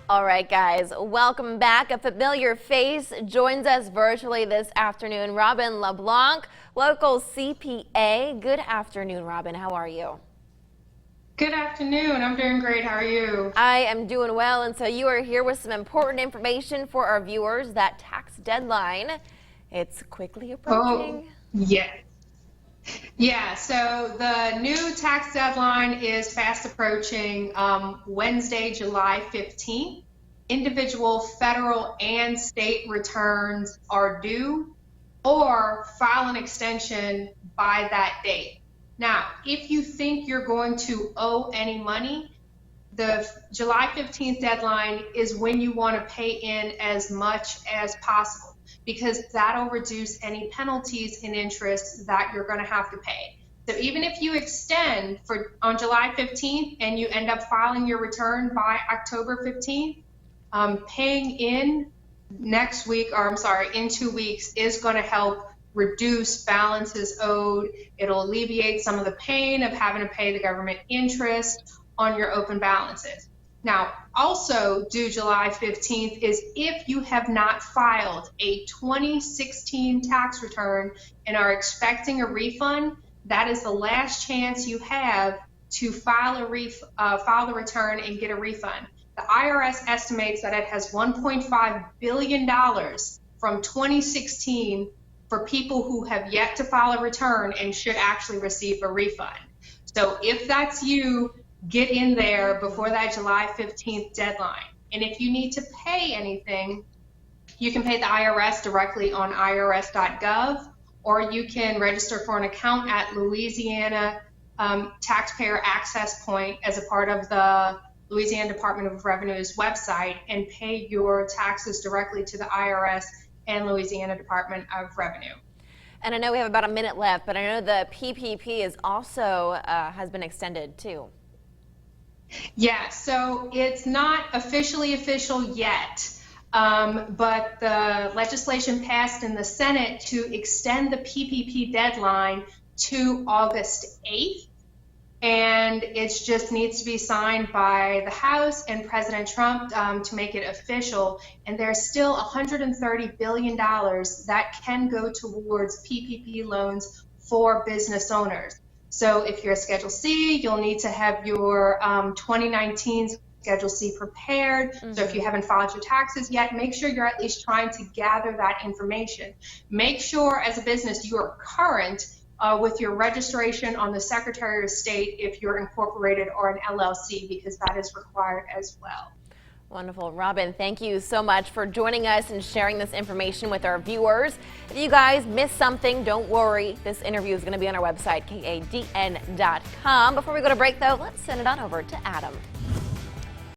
All right, guys, welcome back. A familiar face joins us virtually this afternoon. Robin LeBlanc, local CPA. Good afternoon, Robin. How are you? Good afternoon. I'm doing great. How are you? I am doing well, and so you are here with some important information for our viewers. That tax deadline, it's quickly Oh, approaching. yes. Yeah, so the new tax deadline is fast approaching Wednesday, July 15th. Individual federal and state returns are due or file an extension by that date. Now, if you think you're going to owe any money, the July 15th deadline is when you want to pay in as much as possible because that'll reduce any penalties and interest that you're going to have to pay. So even if you extend on July 15th and you end up filing your return by October 15th, paying in next week, or I'm sorry, in 2 weeks is going to help reduce balances owed. It'll alleviate some of the pain of having to pay the government interest on your open balances. Now, also due July 15th is if you have not filed a 2016 tax return and are expecting a refund, that is the last chance you have to file the return and get a refund. The IRS estimates that it has $1.5 billion from 2016 for people who have yet to file a return and should actually receive a refund. So if that's you, get in there before that July 15th deadline. And if you need to pay anything, you can pay the IRS directly on irs.gov, or you can register for an account at Louisiana Taxpayer Access Point as a part of the Louisiana Department of Revenue's website and pay your taxes directly to the IRS and Louisiana Department of Revenue. And I know we have about a minute left, but I know the PPP is also has been extended too. Yeah, so it's not officially official yet, but the legislation passed in the Senate to extend the PPP deadline to August 8th. And it just needs to be signed by the House and President Trump to make it official. And there's still $130 billion that can go towards PPP loans for business owners. So if you're a Schedule C, you'll need to have your 2019 Schedule C prepared. So if you haven't filed your taxes yet, make sure you're at least trying to gather that information. Make sure as a business you are current with your registration on the Secretary of State if you're incorporated or an LLC, because that is required as well. Wonderful. Robin, thank you so much for joining us and sharing this information with our viewers. If you guys missed something, don't worry. This interview is going to be on our website, kadn.com. Before we go to break, though, let's send it on over to Adam.